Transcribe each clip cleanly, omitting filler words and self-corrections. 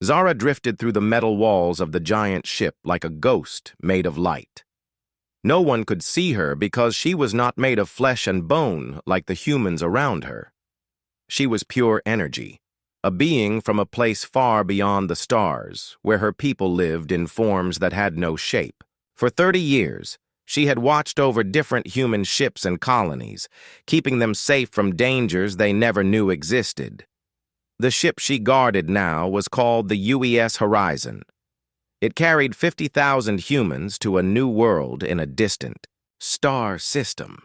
Zara drifted through the metal walls of the giant ship like a ghost made of light. No one could see her because she was not made of flesh and bone like the humans around her. She was pure energy, a being from a place far beyond the stars, where her people lived in forms that had no shape. For 30 years, she had watched over different human ships and colonies, keeping them safe from dangers they never knew existed. The ship she guarded now was called the UES Horizon. It carried 50,000 humans to a new world in a distant star system.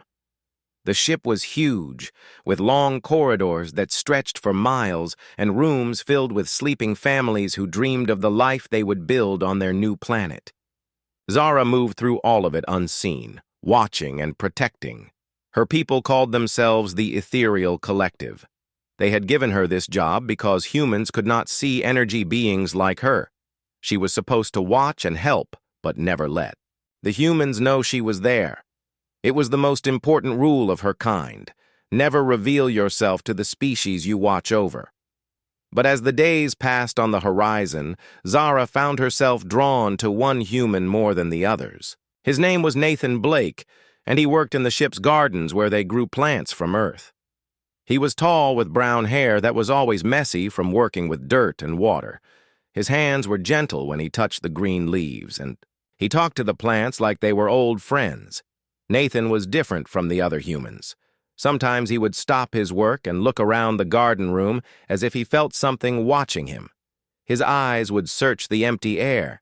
The ship was huge, with long corridors that stretched for miles and rooms filled with sleeping families who dreamed of the life they would build on their new planet. Zara moved through all of it unseen, watching and protecting. Her people called themselves the Ethereal Collective. They had given her this job because humans could not see energy beings like her. She was supposed to watch and help, but never let the humans know she was there. It was the most important rule of her kind. Never reveal yourself to the species you watch over. But as the days passed on the horizon, Zara found herself drawn to one human more than the others. His name was Nathan Blake, and he worked in the ship's gardens where they grew plants from Earth. He was tall with brown hair that was always messy from working with dirt and water. His hands were gentle when he touched the green leaves, and he talked to the plants like they were old friends. Nathan was different from the other humans. Sometimes he would stop his work and look around the garden room as if he felt something watching him. His eyes would search the empty air,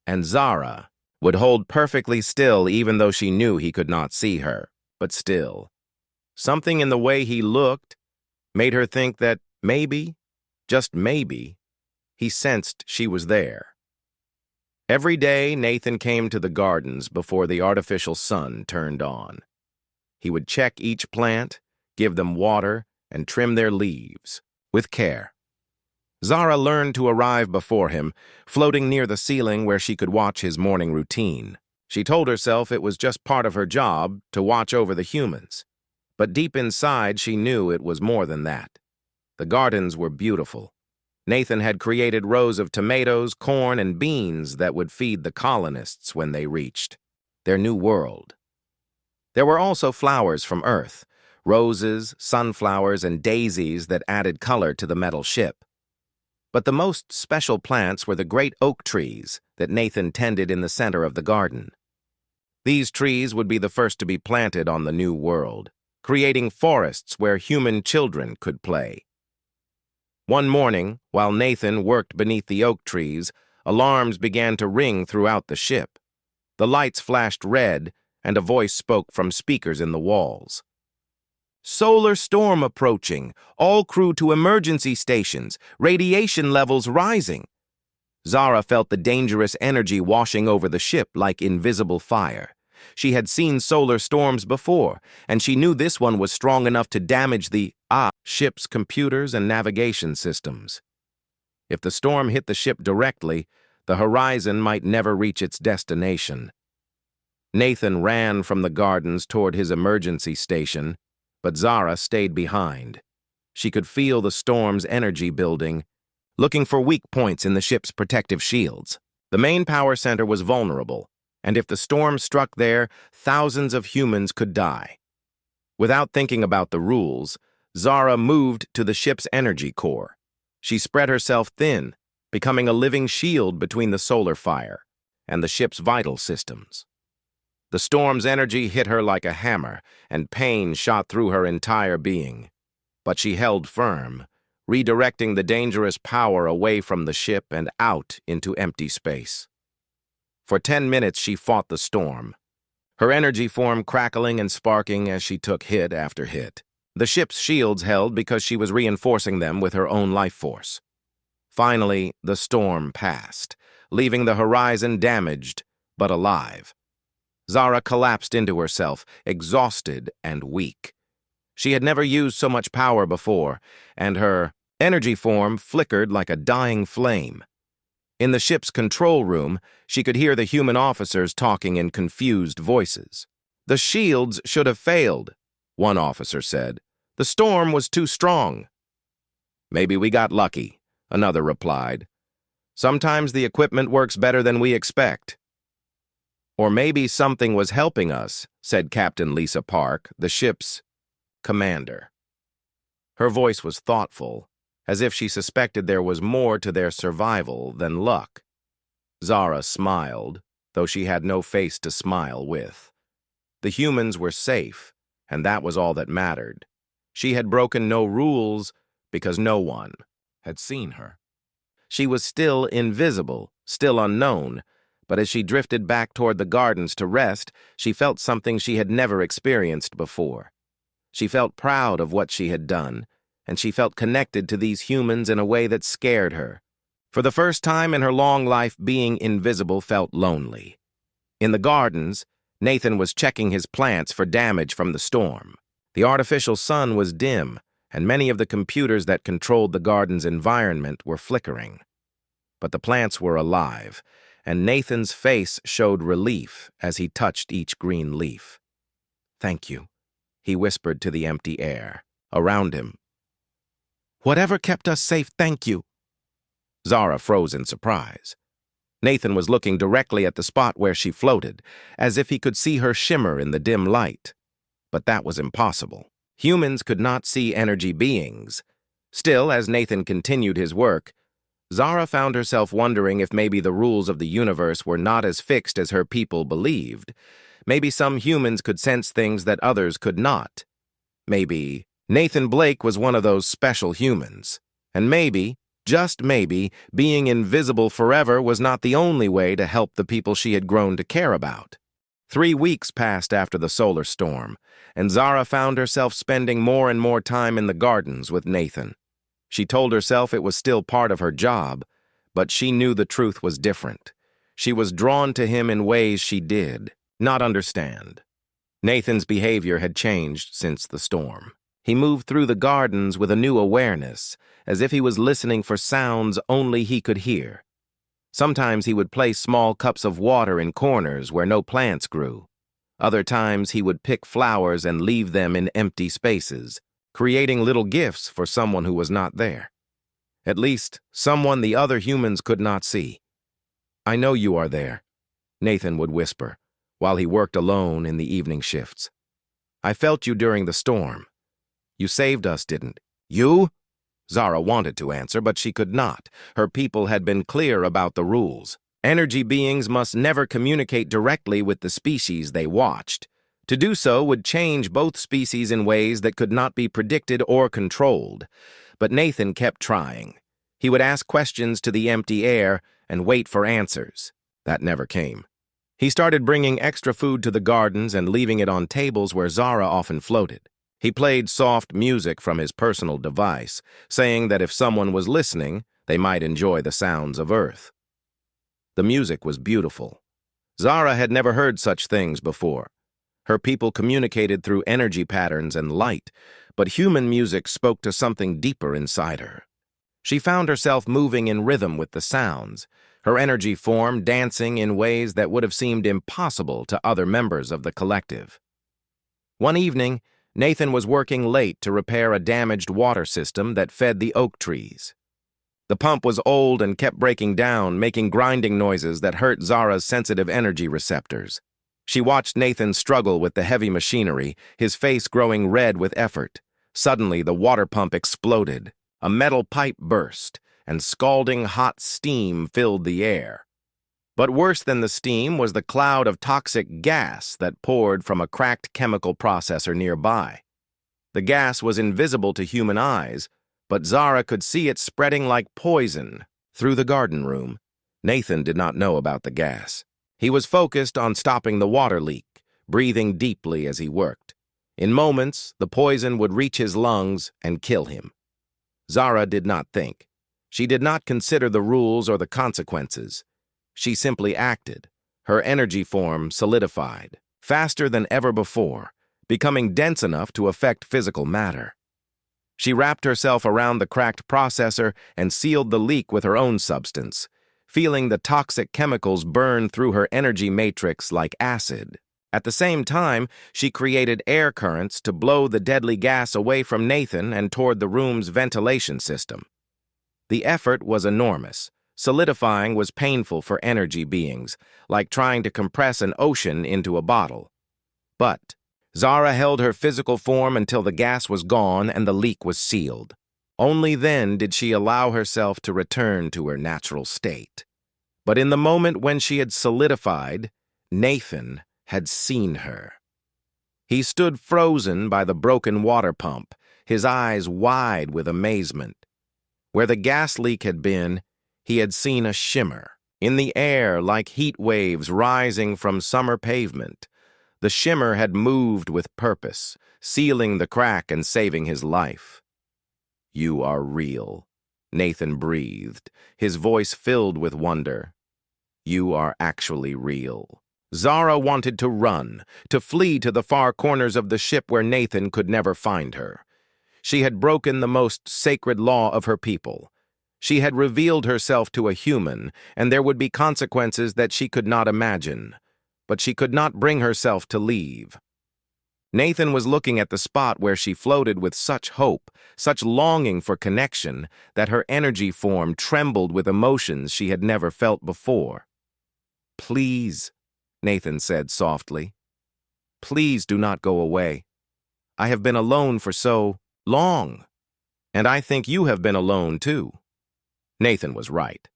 and Zara would hold perfectly still even though she knew he could not see her. But still, something in the way he looked made her think that maybe, just maybe, he sensed she was there. Every day, Nathan came to the gardens before the artificial sun turned on. He would check each plant, give them water, and trim their leaves with care. Zara learned to arrive before him, floating near the ceiling where she could watch his morning routine. She told herself it was just part of her job to watch over the humans. But deep inside, she knew it was more than that. The gardens were beautiful. Nathan had created rows of tomatoes, corn, and beans that would feed the colonists when they reached their new world. There were also flowers from Earth, roses, sunflowers, and daisies that added color to the metal ship. But the most special plants were the great oak trees that Nathan tended in the center of the garden. These trees would be the first to be planted on the new world, creating forests where human children could play. One morning, while Nathan worked beneath the oak trees, alarms began to ring throughout the ship. The lights flashed red, and a voice spoke from speakers in the walls. "Solar storm approaching. All crew to emergency stations. Radiation levels rising." Zara felt the dangerous energy washing over the ship like invisible fire. She had seen solar storms before, and she knew this one was strong enough to damage the ship's computers and navigation systems. If the storm hit the ship directly, the horizon might never reach its destination. Nathan ran from the gardens toward his emergency station, but Zara stayed behind. She could feel the storm's energy building, looking for weak points in the ship's protective shields. The main power center was vulnerable, and if the storm struck there, thousands of humans could die. Without thinking about the rules, Zara moved to the ship's energy core. She spread herself thin, becoming a living shield between the solar fire and the ship's vital systems. The storm's energy hit her like a hammer, and pain shot through her entire being. But she held firm, redirecting the dangerous power away from the ship and out into empty space. For 10 minutes she fought the storm, her energy form crackling and sparking as she took hit after hit. The ship's shields held because she was reinforcing them with her own life force. Finally, the storm passed, leaving the horizon damaged but alive. Zara collapsed into herself, exhausted and weak. She had never used so much power before, and her energy form flickered like a dying flame. In the ship's control room, she could hear the human officers talking in confused voices. "The shields should have failed," one officer said. "The storm was too strong." "Maybe we got lucky," another replied. Sometimes the equipment works better than we expect. Or maybe something was helping us, said Captain Lisa Park, the ship's commander. Her voice was thoughtful, as if she suspected there was more to their survival than luck. Zara smiled, though she had no face to smile with. The humans were safe, and that was all that mattered. She had broken no rules because no one had seen her. She was still invisible, still unknown, but as she drifted back toward the gardens to rest, she felt something she had never experienced before. She felt proud of what she had done, and she felt connected to these humans in a way that scared her. For the first time in her long life, being invisible felt lonely. In the gardens, Nathan was checking his plants for damage from the storm. The artificial sun was dim, and many of the computers that controlled the garden's environment were flickering. But the plants were alive, and Nathan's face showed relief as he touched each green leaf. "Thank you," he whispered to the empty air around him. "Whatever kept us safe, thank you." Zara froze in surprise. Nathan was looking directly at the spot where she floated, as if he could see her shimmer in the dim light. But that was impossible. Humans could not see energy beings. Still, as Nathan continued his work, Zara found herself wondering if maybe the rules of the universe were not as fixed as her people believed. Maybe some humans could sense things that others could not. Maybe Nathan Blake was one of those special humans. And maybe, just maybe, being invisible forever was not the only way to help the people she had grown to care about. 3 weeks passed after the solar storm, and Zara found herself spending more and more time in the gardens with Nathan. She told herself it was still part of her job, but she knew the truth was different. She was drawn to him in ways she did not understand. Nathan's behavior had changed since the storm. He moved through the gardens with a new awareness, as if he was listening for sounds only he could hear. Sometimes he would place small cups of water in corners where no plants grew. Other times he would pick flowers and leave them in empty spaces, creating little gifts for someone who was not there. At least, someone the other humans could not see. "I know you are there," Nathan would whisper, while he worked alone in the evening shifts. "I felt you during the storm. You saved us, didn't you?" Zara wanted to answer, but she could not. Her people had been clear about the rules. Energy beings must never communicate directly with the species they watched. To do so would change both species in ways that could not be predicted or controlled. But Nathan kept trying. He would ask questions to the empty air and wait for answers. That never came. He started bringing extra food to the gardens and leaving it on tables where Zara often floated. He played soft music from his personal device, saying that if someone was listening, they might enjoy the sounds of Earth. The music was beautiful. Zara had never heard such things before. Her people communicated through energy patterns and light, but human music spoke to something deeper inside her. She found herself moving in rhythm with the sounds, her energy form dancing in ways that would have seemed impossible to other members of the collective. One evening, Nathan was working late to repair a damaged water system that fed the oak trees. The pump was old and kept breaking down, making grinding noises that hurt Zara's sensitive energy receptors. She watched Nathan struggle with the heavy machinery, his face growing red with effort. Suddenly, the water pump exploded. A metal pipe burst, and scalding hot steam filled the air. But worse than the steam was the cloud of toxic gas that poured from a cracked chemical processor nearby. The gas was invisible to human eyes, but Zara could see it spreading like poison through the garden room. Nathan did not know about the gas. He was focused on stopping the water leak, breathing deeply as he worked. In moments, the poison would reach his lungs and kill him. Zara did not think. She did not consider the rules or the consequences. She simply acted. Her energy form solidified, faster than ever before, becoming dense enough to affect physical matter. She wrapped herself around the cracked processor and sealed the leak with her own substance, feeling the toxic chemicals burn through her energy matrix like acid. At the same time, she created air currents to blow the deadly gas away from Nathan and toward the room's ventilation system. The effort was enormous, Solidifying was painful for energy beings, like trying to compress an ocean into a bottle. But Zara held her physical form until the gas was gone and the leak was sealed. Only then did she allow herself to return to her natural state. But in the moment when she had solidified, Nathan had seen her. He stood frozen by the broken water pump, his eyes wide with amazement. Where the gas leak had been, he had seen a shimmer. In the air, like heat waves rising from summer pavement, the shimmer had moved with purpose, sealing the crack and saving his life. "You are real," Nathan breathed, his voice filled with wonder. "You are actually real." Zara wanted to run, to flee to the far corners of the ship where Nathan could never find her. She had broken the most sacred law of her people. She had revealed herself to a human, and there would be consequences that she could not imagine. But she could not bring herself to leave. Nathan was looking at the spot where she floated with such hope, such longing for connection, that her energy form trembled with emotions she had never felt before. "Please," Nathan said softly. "Please do not go away. I have been alone for so long, and I think you have been alone too." Nathan was right.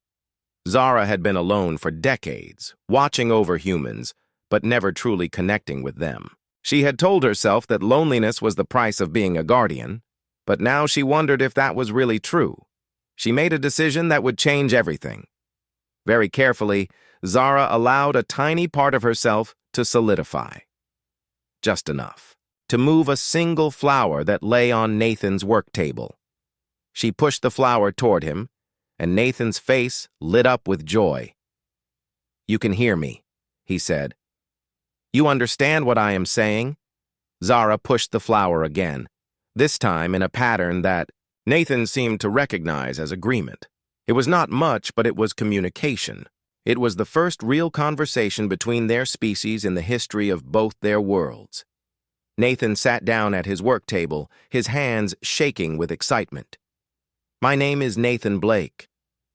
Zara had been alone for decades, watching over humans, but never truly connecting with them. She had told herself that loneliness was the price of being a guardian, but now she wondered if that was really true. She made a decision that would change everything. Very carefully, Zara allowed a tiny part of herself to solidify. Just enough to move a single flower that lay on Nathan's work table. She pushed the flower toward him, and Nathan's face lit up with joy. "You can hear me," he said. "You understand what I am saying?" Zara pushed the flower again, this time in a pattern that Nathan seemed to recognize as agreement. It was not much, but it was communication. It was the first real conversation between their species in the history of both their worlds. Nathan sat down at his work table, his hands shaking with excitement. "My name is Nathan Blake.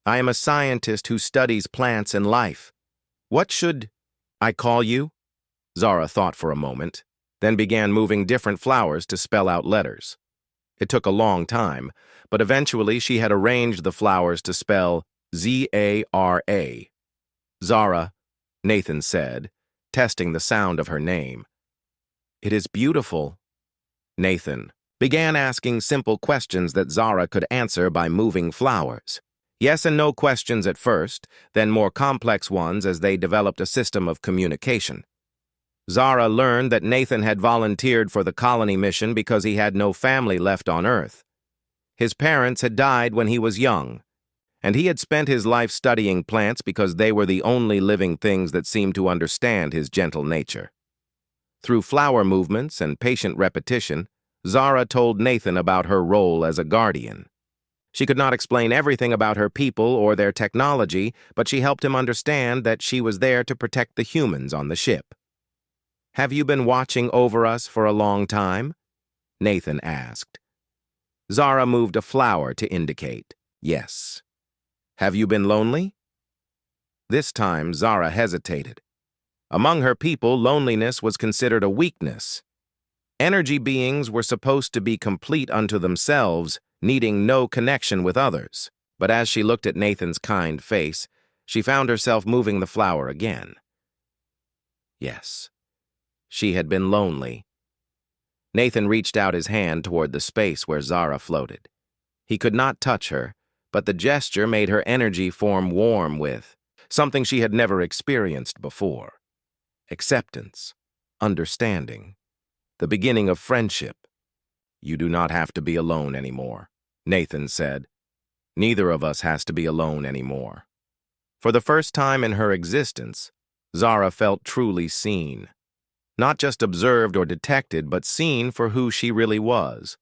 I am a scientist who studies plants and life. What should I call you?" Zara thought for a moment, then began moving different flowers to spell out letters. It took a long time, but eventually she had arranged the flowers to spell Zara. "Zara," Nathan said, testing the sound of her name. "It is beautiful." Nathan began asking simple questions that Zara could answer by moving flowers. Yes and no questions at first, then more complex ones as they developed a system of communication. Zara learned that Nathan had volunteered for the colony mission because he had no family left on Earth. His parents had died when he was young, and he had spent his life studying plants because they were the only living things that seemed to understand his gentle nature. Through flower movements and patient repetition, Zara told Nathan about her role as a guardian. She could not explain everything about her people or their technology, but she helped him understand that she was there to protect the humans on the ship. "Have you been watching over us for a long time?" Nathan asked. Zara moved a flower to indicate yes. "Have you been lonely?" This time, Zara hesitated. Among her people, loneliness was considered a weakness. Energy beings were supposed to be complete unto themselves, needing no connection with others. But as she looked at Nathan's kind face, she found herself moving the flower again. Yes, she had been lonely. Nathan reached out his hand toward the space where Zara floated. He could not touch her, but the gesture made her energy form warm with something she had never experienced before. Acceptance, understanding, the beginning of friendship. "You do not have to be alone anymore," Nathan said. "Neither of us has to be alone anymore." For the first time in her existence, Zara felt truly seen. Not just observed or detected, but seen for who she really was.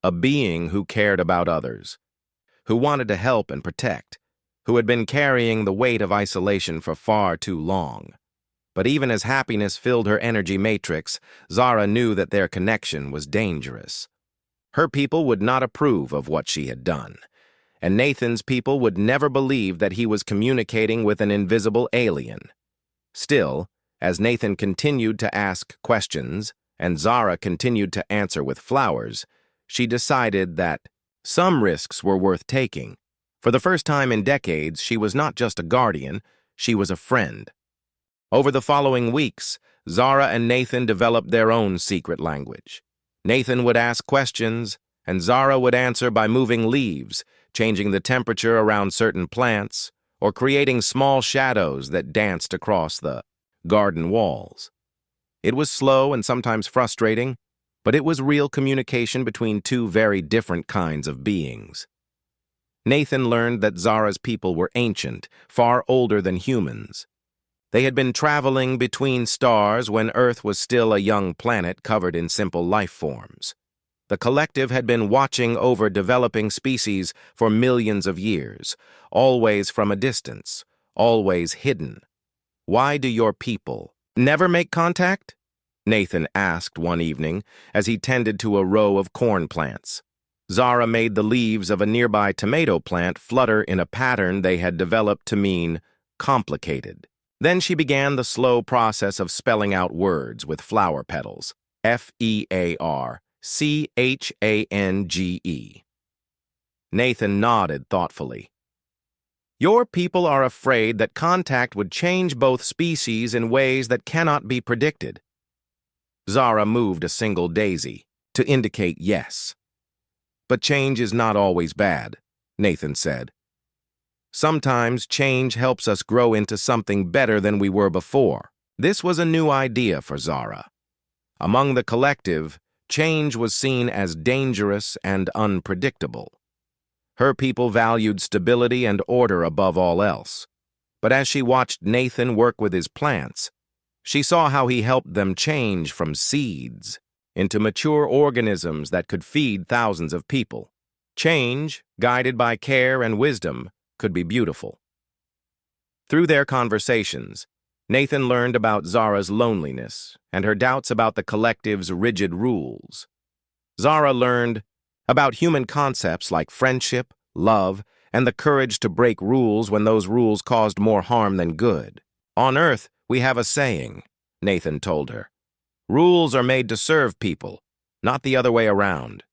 A being who cared about others, who wanted to help and protect, who had been carrying the weight of isolation for far too long. But even as happiness filled her energy matrix, Zara knew that their connection was dangerous. Her people would not approve of what she had done, and Nathan's people would never believe that he was communicating with an invisible alien. Still, as Nathan continued to ask questions and Zara continued to answer with flowers, she decided that some risks were worth taking. For the first time in decades, she was not just a guardian, she was a friend. Over the following weeks, Zara and Nathan developed their own secret language. Nathan would ask questions, and Zara would answer by moving leaves, changing the temperature around certain plants, or creating small shadows that danced across the garden walls. It was slow and sometimes frustrating, but it was real communication between two very different kinds of beings. Nathan learned that Zara's people were ancient, far older than humans. They had been traveling between stars when Earth was still a young planet covered in simple life forms. The collective had been watching over developing species for millions of years, always from a distance, always hidden. "Why do your people never make contact?" Nathan asked one evening as he tended to a row of corn plants. Zara made the leaves of a nearby tomato plant flutter in a pattern they had developed to mean complicated. Then she began the slow process of spelling out words with flower petals. F-E-A-R-C-H-A-N-G-E. Nathan nodded thoughtfully. "Your people are afraid that contact would change both species in ways that cannot be predicted." Zara moved a single daisy to indicate yes. "But change is not always bad," Nathan said. "Sometimes change helps us grow into something better than we were before." This was a new idea for Zara. Among the collective, change was seen as dangerous and unpredictable. Her people valued stability and order above all else. But as she watched Nathan work with his plants, she saw how he helped them change from seeds into mature organisms that could feed thousands of people. Change, guided by care and wisdom, could be beautiful. Through their conversations, Nathan learned about Zara's loneliness and her doubts about the collective's rigid rules. Zara learned about human concepts like friendship, love, and the courage to break rules when those rules caused more harm than good. "On Earth, we have a saying," Nathan told her. "Rules are made to serve people, not the other way around.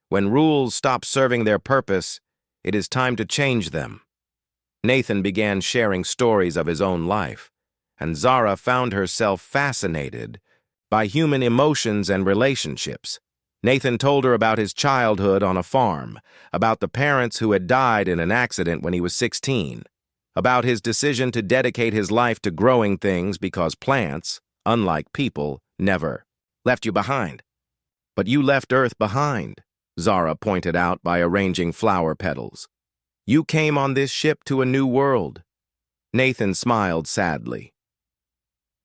When rules stop serving their purpose, it is time to change them." Nathan began sharing stories of his own life, and Zara found herself fascinated by human emotions and relationships. Nathan told her about his childhood on a farm, about the parents who had died in an accident when he was 16, about his decision to dedicate his life to growing things because plants, unlike people, never left you behind. "But you left Earth behind," Zara pointed out by arranging flower petals. "You came on this ship to a new world." Nathan smiled sadly.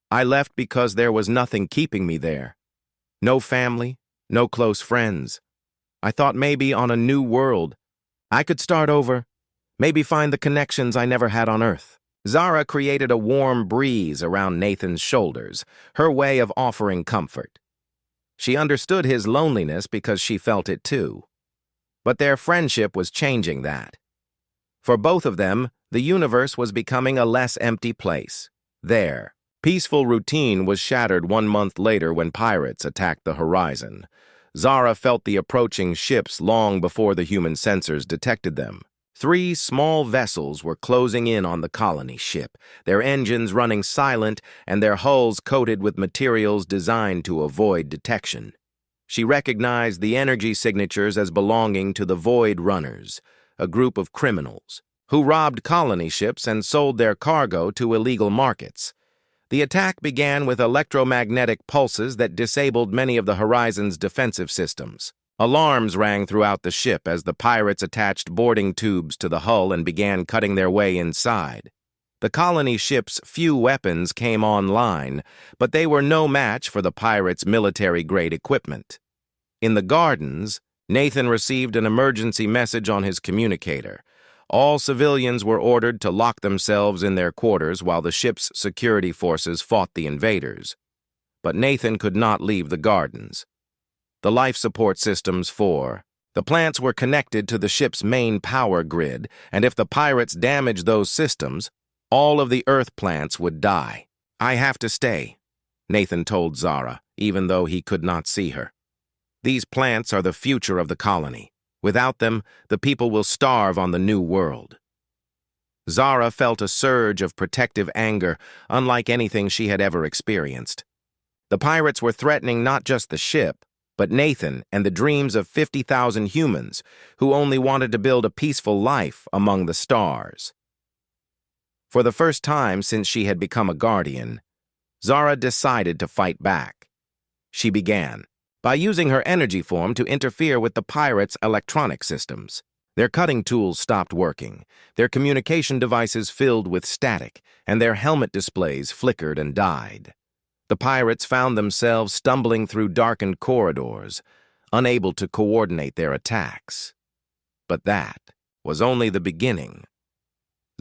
"I left because there was nothing keeping me there. No family, no close friends. I thought maybe on a new world, I could start over, maybe find the connections I never had on Earth." Zara created a warm breeze around Nathan's shoulders, her way of offering comfort. She understood his loneliness because she felt it too. But their friendship was changing that. For both of them, the universe was becoming a less empty place. Their peaceful routine was shattered 1 month later when pirates attacked the horizon. Zara felt the approaching ships long before the human sensors detected them. 3 small vessels were closing in on the colony ship, their engines running silent and their hulls coated with materials designed to avoid detection. She recognized the energy signatures as belonging to the Void Runners, a group of criminals who robbed colony ships and sold their cargo to illegal markets. The attack began with electromagnetic pulses that disabled many of the Horizon's defensive systems. Alarms rang throughout the ship as the pirates attached boarding tubes to the hull and began cutting their way inside. The colony ship's few weapons came online, but they were no match for the pirates' military-grade equipment. In the gardens, Nathan received an emergency message on his communicator. All civilians were ordered to lock themselves in their quarters while the ship's security forces fought the invaders. But Nathan could not leave the gardens. The life support systems for The plants were connected to the ship's main power grid, and if the pirates damaged those systems, all of the Earth plants would die. "I have to stay," Nathan told Zara, even though he could not see her. "These plants are the future of the colony. Without them, the people will starve on the new world." Zara felt a surge of protective anger, unlike anything she had ever experienced. The pirates were threatening not just the ship, but Nathan and the dreams of 50,000 humans who only wanted to build a peaceful life among the stars. For the first time since she had become a guardian, Zara decided to fight back. She began by using her energy form to interfere with the pirates' electronic systems. Their cutting tools stopped working, their communication devices filled with static, and their helmet displays flickered and died. The pirates found themselves stumbling through darkened corridors, unable to coordinate their attacks. But that was only the beginning.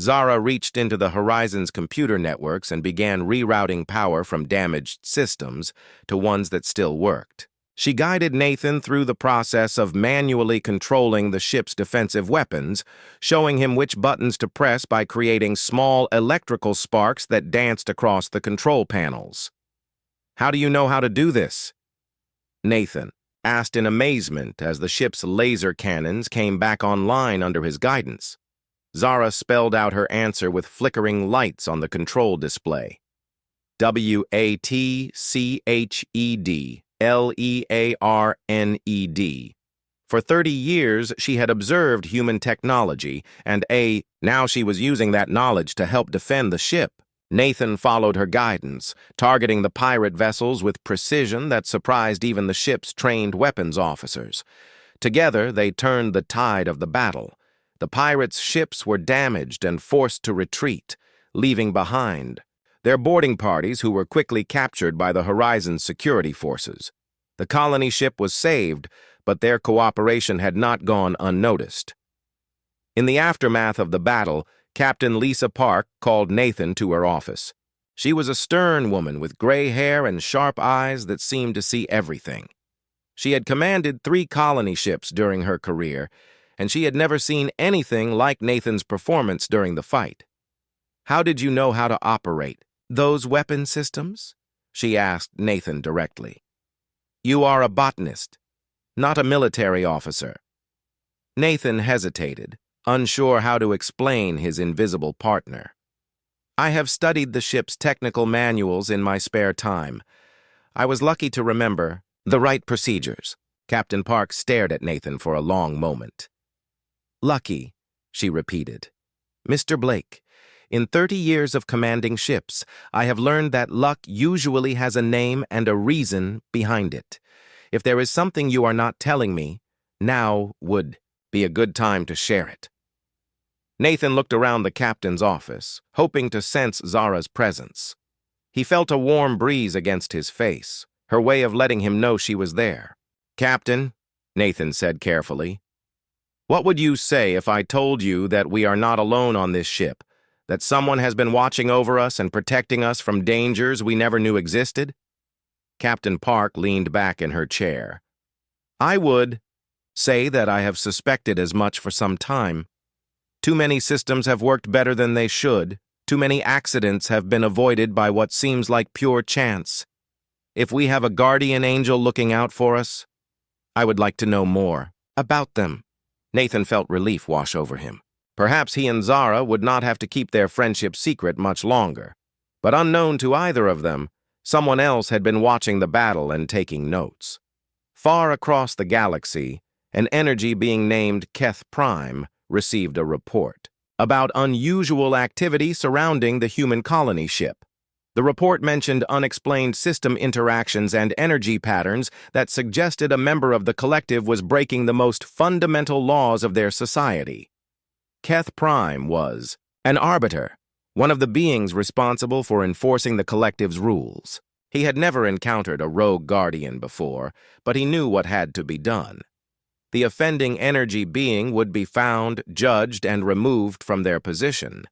Zara reached into the Horizon's computer networks and began rerouting power from damaged systems to ones that still worked. She guided Nathan through the process of manually controlling the ship's defensive weapons, showing him which buttons to press by creating small electrical sparks that danced across the control panels. "How do you know how to do this?" Nathan asked in amazement as the ship's laser cannons came back online under his guidance. Zara spelled out her answer with flickering lights on the control display. WATCHED For 30 years, she had observed human technology, and now she was using that knowledge to help defend the ship. Nathan followed her guidance, targeting the pirate vessels with precision that surprised even the ship's trained weapons officers. Together, they turned the tide of the battle. The pirates' ships were damaged and forced to retreat, leaving behind their boarding parties who were quickly captured by the Horizon's security forces. The colony ship was saved, but their cooperation had not gone unnoticed. In the aftermath of the battle, Captain Lisa Park called Nathan to her office. She was a stern woman with gray hair and sharp eyes that seemed to see everything. She had commanded 3 colony ships during her career, and she had never seen anything like Nathan's performance during the fight. "How did you know how to operate those weapon systems?" she asked Nathan directly. "You are a botanist, not a military officer." Nathan hesitated, unsure how to explain his invisible partner. "I have studied the ship's technical manuals in my spare time. I was lucky to remember the right procedures." Captain Park stared at Nathan for a long moment. "Lucky," she repeated. "Mr. Blake, in 30 years of commanding ships, I have learned that luck usually has a name and a reason behind it. If there is something you are not telling me, now would be a good time to share it." Nathan looked around the captain's office, hoping to sense Zara's presence. He felt a warm breeze against his face, her way of letting him know she was there. "Captain," Nathan said carefully, "what would you say if I told you that we are not alone on this ship, that someone has been watching over us and protecting us from dangers we never knew existed?" Captain Park leaned back in her chair. "I would say that I have suspected as much for some time. Too many systems have worked better than they should. Too many accidents have been avoided by what seems like pure chance. If we have a guardian angel looking out for us, I would like to know more about them." Nathan felt relief wash over him. Perhaps he and Zara would not have to keep their friendship secret much longer. But unknown to either of them, someone else had been watching the battle and taking notes. Far across the galaxy, an energy being named Keth Prime received a report about unusual activity surrounding the human colony ship. The report mentioned unexplained system interactions and energy patterns that suggested a member of the collective was breaking the most fundamental laws of their society. Keth Prime was an arbiter, one of the beings responsible for enforcing the collective's rules. He had never encountered a rogue guardian before, but he knew what had to be done. The offending energy being would be found, judged, and removed from their position.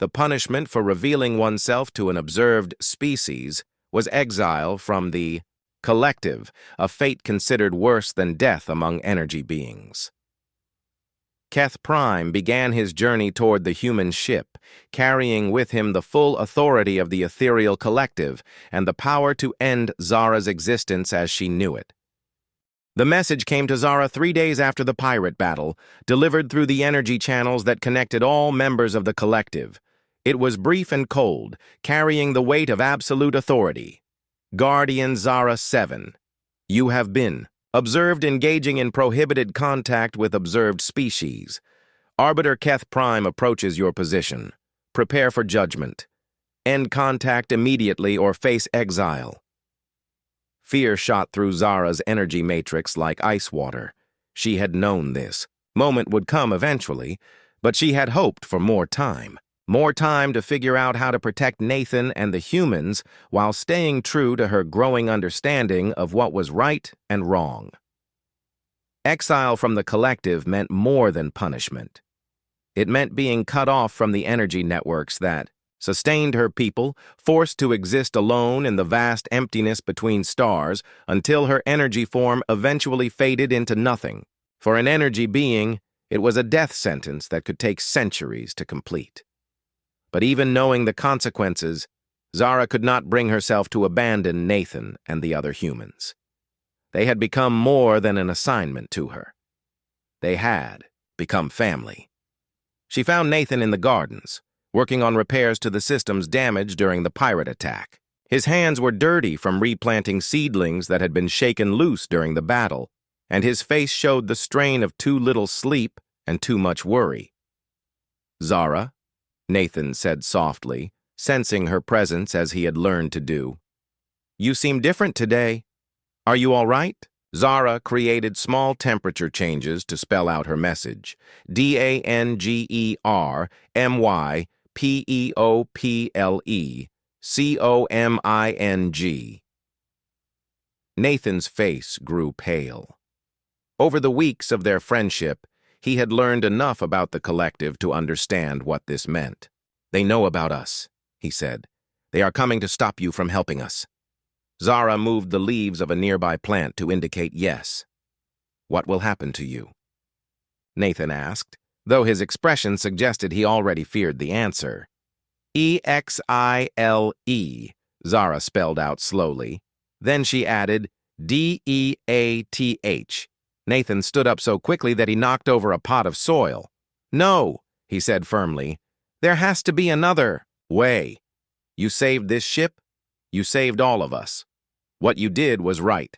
The punishment for revealing oneself to an observed species was exile from the collective, a fate considered worse than death among energy beings. Keth Prime began his journey toward the human ship, carrying with him the full authority of the ethereal collective and the power to end Zara's existence as she knew it. The message came to Zara 3 days after the pirate battle, delivered through the energy channels that connected all members of the collective. It was brief and cold, carrying the weight of absolute authority. Guardian Zara 7. You have been observed engaging in prohibited contact with observed species. Arbiter Keth Prime approaches your position. Prepare for judgment. End contact immediately or face exile. Fear shot through Zara's energy matrix like ice water. She had known this moment would come eventually, but she had hoped for more time. More time to figure out how to protect Nathan and the humans while staying true to her growing understanding of what was right and wrong. Exile from the collective meant more than punishment. It meant being cut off from the energy networks that sustained her people, forced to exist alone in the vast emptiness between stars until her energy form eventually faded into nothing. For an energy being, it was a death sentence that could take centuries to complete. But even knowing the consequences, Zara could not bring herself to abandon Nathan and the other humans. They had become more than an assignment to her. They had become family. She found Nathan in the gardens, working on repairs to the systems damaged during the pirate attack. His hands were dirty from replanting seedlings that had been shaken loose during the battle, and his face showed the strain of too little sleep and too much worry. Zara, Nathan said softly, sensing her presence as he had learned to do. You seem different today. Are you all right? Zara created small temperature changes to spell out her message. DANGERMYPEOPLECOMING. Nathan's face grew pale. Over the weeks of their friendship, he had learned enough about the collective to understand what this meant. They know about us, he said. They are coming to stop you from helping us. Zara moved the leaves of a nearby plant to indicate yes. What will happen to you? Nathan asked, though his expression suggested he already feared the answer. EXILE, Zara spelled out slowly. Then she added, DEATH. Nathan stood up so quickly that he knocked over a pot of soil. No, he said firmly. There has to be another way. You saved this ship. You saved all of us. What you did was right.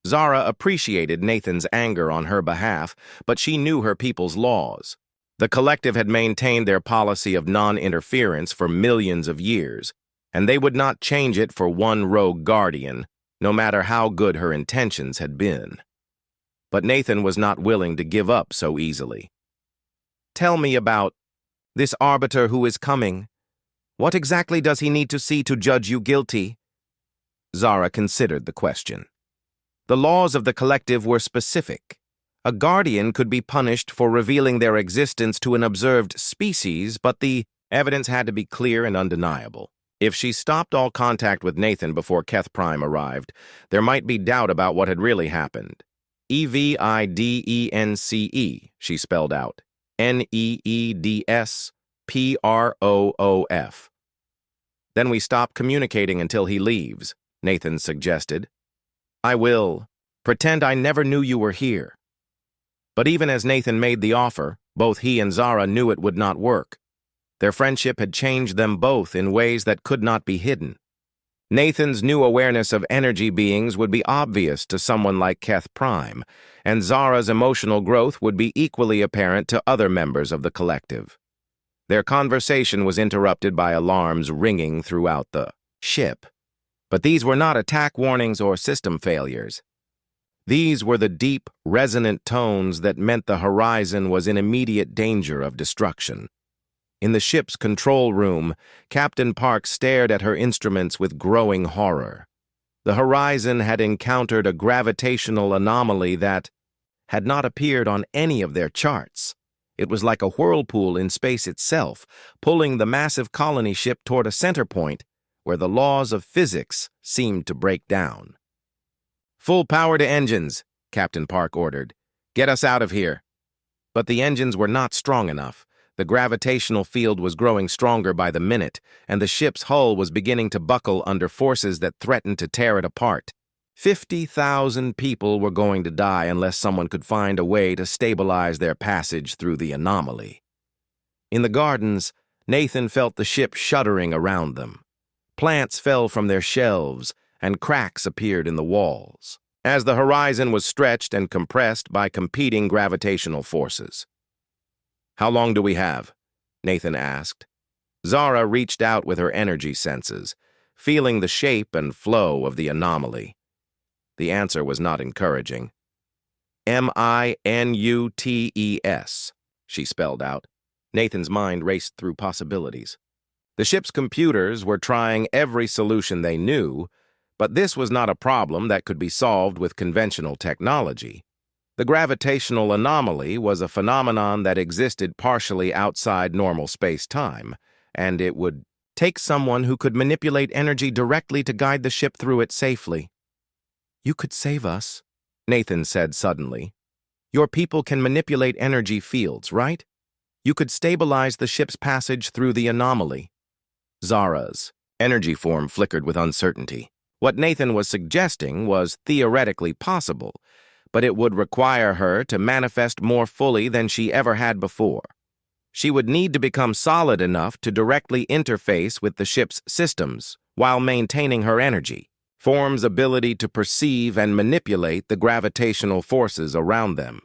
Zara appreciated Nathan's anger on her behalf, but she knew her people's laws. The collective had maintained their policy of non-interference for millions of years, and they would not change it for one rogue guardian, no matter how good her intentions had been. But Nathan was not willing to give up so easily. Tell me about this arbiter who is coming. What exactly does he need to see to judge you guilty? Zara considered the question. The laws of the collective were specific. A guardian could be punished for revealing their existence to an observed species, but the evidence had to be clear and undeniable. If she stopped all contact with Nathan before Keth Prime arrived, there might be doubt about what had really happened. EVIDENCE, she spelled out. NEEDSPROOF. Then we stop communicating until he leaves, Nathan suggested. I will. Pretend I never knew you were here. But even as Nathan made the offer, both he and Zara knew it would not work. Their friendship had changed them both in ways that could not be hidden. Nathan's new awareness of energy beings would be obvious to someone like Keth Prime, and Zara's emotional growth would be equally apparent to other members of the collective. Their conversation was interrupted by alarms ringing throughout the ship. But these were not attack warnings or system failures. These were the deep, resonant tones that meant the horizon was in immediate danger of destruction. In the ship's control room, Captain Park stared at her instruments with growing horror. The horizon had encountered a gravitational anomaly that had not appeared on any of their charts. It was like a whirlpool in space itself, pulling the massive colony ship toward a center point where the laws of physics seemed to break down. "Full power to engines," Captain Park ordered. "Get us out of here." But the engines were not strong enough. The gravitational field was growing stronger by the minute, and the ship's hull was beginning to buckle under forces that threatened to tear it apart. 50,000 people were going to die unless someone could find a way to stabilize their passage through the anomaly. In the gardens, Nathan felt the ship shuddering around them. Plants fell from their shelves, and cracks appeared in the walls, as the horizon was stretched and compressed by competing gravitational forces. "How long do we have?" Nathan asked. Zara reached out with her energy senses, feeling the shape and flow of the anomaly. The answer was not encouraging. "MINUTES," she spelled out. Nathan's mind raced through possibilities. The ship's computers were trying every solution they knew, but this was not a problem that could be solved with conventional technology. The gravitational anomaly was a phenomenon that existed partially outside normal space-time, and it would take someone who could manipulate energy directly to guide the ship through it safely. "You could save us," Nathan said suddenly. "Your people can manipulate energy fields, right? You could stabilize the ship's passage through the anomaly." Zara's energy form flickered with uncertainty. What Nathan was suggesting was theoretically possible, but it would require her to manifest more fully than she ever had before. She would need to become solid enough to directly interface with the ship's systems while maintaining her energy. Form's ability to perceive and manipulate the gravitational forces around them.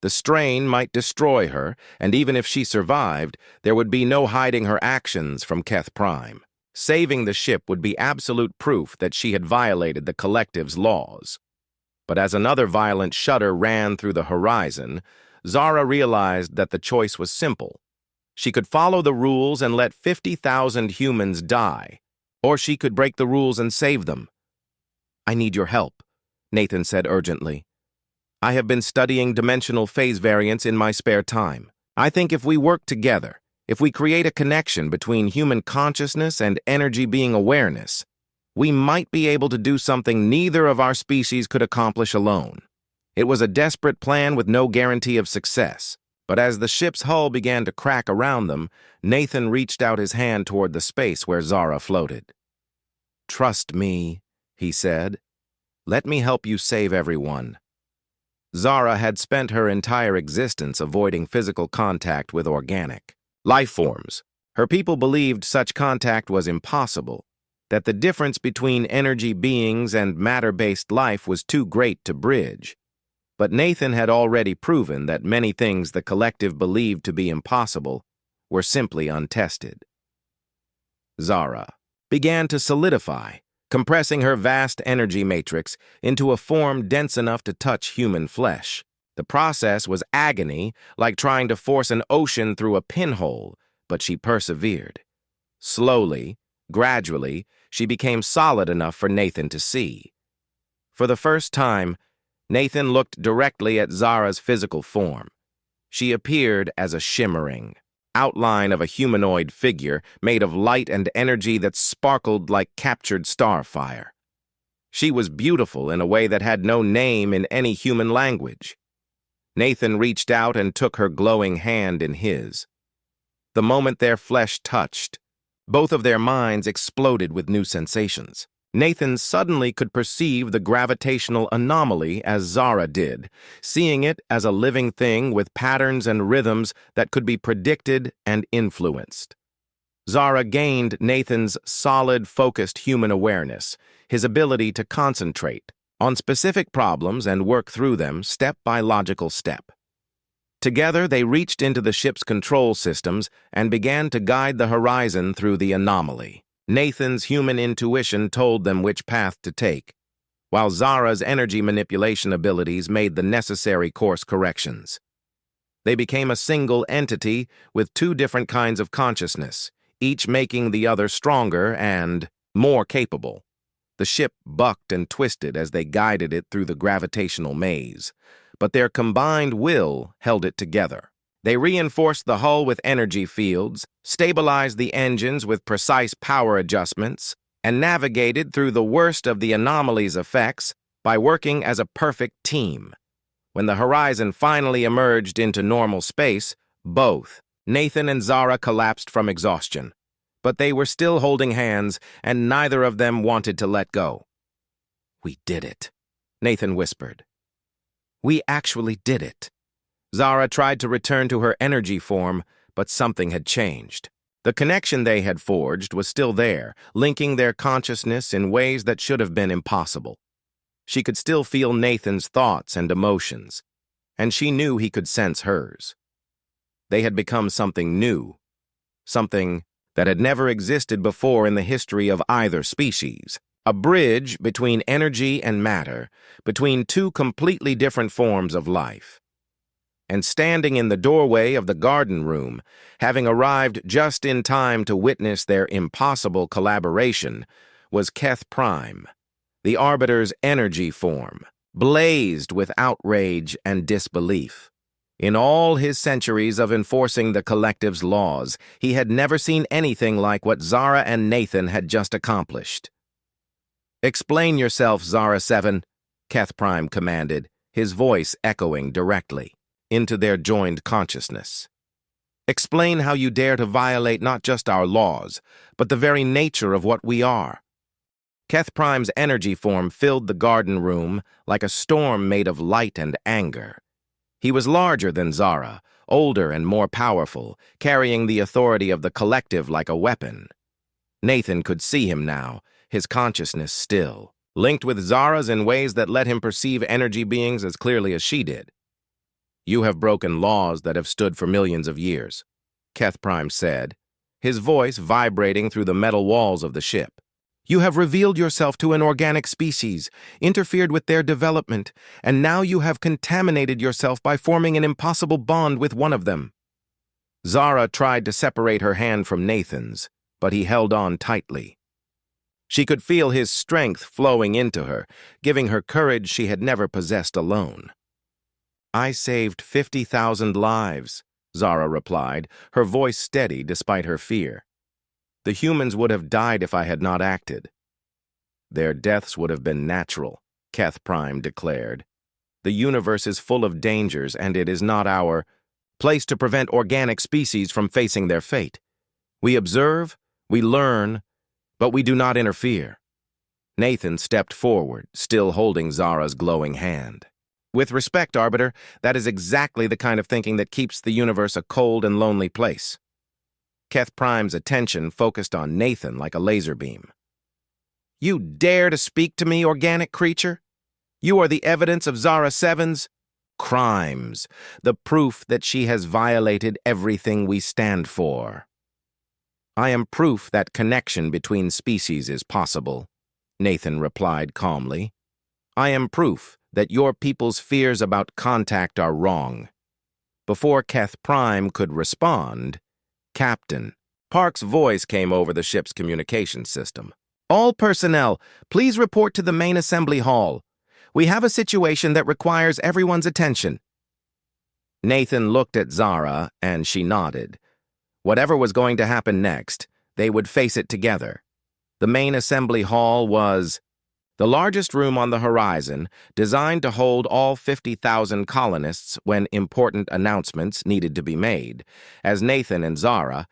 The strain might destroy her, and even if she survived, there would be no hiding her actions from Keth Prime. Saving the ship would be absolute proof that she had violated the collective's laws. But as another violent shudder ran through the horizon, Zara realized that the choice was simple. She could follow the rules and let 50,000 humans die, or she could break the rules and save them. "I need your help," Nathan said urgently. "I have been studying dimensional phase variance in my spare time. I think if we work together, if we create a connection between human consciousness and energy being awareness, we might be able to do something neither of our species could accomplish alone." It was a desperate plan with no guarantee of success, but as the ship's hull began to crack around them, Nathan reached out his hand toward the space where Zara floated. "Trust me," he said. "Let me help you save everyone." Zara had spent her entire existence avoiding physical contact with organic life forms. Her people believed such contact was impossible, that the difference between energy beings and matter-based life was too great to bridge. But Nathan had already proven that many things the collective believed to be impossible were simply untested. Zara began to solidify, compressing her vast energy matrix into a form dense enough to touch human flesh. The process was agony, like trying to force an ocean through a pinhole, but she persevered. Slowly, gradually, she became solid enough for Nathan to see. For the first time, Nathan looked directly at Zara's physical form. She appeared as a shimmering outline of a humanoid figure made of light and energy that sparkled like captured starfire. She was beautiful in a way that had no name in any human language. Nathan reached out and took her glowing hand in his. The moment their flesh touched, both of their minds exploded with new sensations. Nathan suddenly could perceive the gravitational anomaly as Zara did, seeing it as a living thing with patterns and rhythms that could be predicted and influenced. Zara gained Nathan's solid, focused human awareness, his ability to concentrate on specific problems and work through them step by logical step. Together, they reached into the ship's control systems and began to guide the horizon through the anomaly. Nathan's human intuition told them which path to take, while Zara's energy manipulation abilities made the necessary course corrections. They became a single entity with two different kinds of consciousness, each making the other stronger and more capable. The ship bucked and twisted as they guided it through the gravitational maze, but their combined will held it together. They reinforced the hull with energy fields, stabilized the engines with precise power adjustments, and navigated through the worst of the anomaly's effects by working as a perfect team. When the horizon finally emerged into normal space, both Nathan and Zara collapsed from exhaustion. But they were still holding hands, and neither of them wanted to let go. "We did it," Nathan whispered. "We actually did it." Zara tried to return to her energy form, but something had changed. The connection they had forged was still there, linking their consciousness in ways that should have been impossible. She could still feel Nathan's thoughts and emotions, and she knew he could sense hers. They had become something new, something that had never existed before in the history of either species. A bridge between energy and matter, between two completely different forms of life. And standing in the doorway of the garden room, having arrived just in time to witness their impossible collaboration, was Keth Prime, the Arbiter's energy form, blazed with outrage and disbelief. In all his centuries of enforcing the collective's laws, he had never seen anything like what Zara and Nathan had just accomplished. "Explain yourself, Zara 7, Keth Prime commanded, his voice echoing directly into their joined consciousness. "Explain how you dare to violate not just our laws, but the very nature of what we are." Keth Prime's energy form filled the garden room like a storm made of light and anger. He was larger than Zara, older and more powerful, carrying the authority of the collective like a weapon. Nathan could see him now, his consciousness still, linked with Zara's in ways that let him perceive energy beings as clearly as she did. "You have broken laws that have stood for millions of years," Keth Prime said, his voice vibrating through the metal walls of the ship. "You have revealed yourself to an organic species, interfered with their development, and now you have contaminated yourself by forming an impossible bond with one of them." Zara tried to separate her hand from Nathan's, but he held on tightly. She could feel his strength flowing into her, giving her courage she had never possessed alone. "I saved 50,000 lives," Zara replied, her voice steady despite her fear. "The humans would have died if I had not acted." "Their deaths would have been natural," Keth Prime declared. "The universe is full of dangers, and it is not our place to prevent organic species from facing their fate. We observe, we learn, but we do not interfere." Nathan stepped forward, still holding Zara's glowing hand. "With respect, Arbiter, that is exactly the kind of thinking that keeps the universe a cold and lonely place." Keth Prime's attention focused on Nathan like a laser beam. "You dare to speak to me, organic creature? You are the evidence of Zara 7's crimes, the proof that she has violated everything we stand for." "I am proof that connection between species is possible," Nathan replied calmly. "I am proof that your people's fears about contact are wrong." Before Keth Prime could respond, Captain Park's voice came over the ship's communication system. "All personnel, please report to the main assembly hall. We have a situation that requires everyone's attention." Nathan looked at Zara, and she nodded. Whatever was going to happen next, they would face it together. The main assembly hall was the largest room on the horizon, designed to hold all 50,000 colonists when important announcements needed to be made, as Nathan and Zara,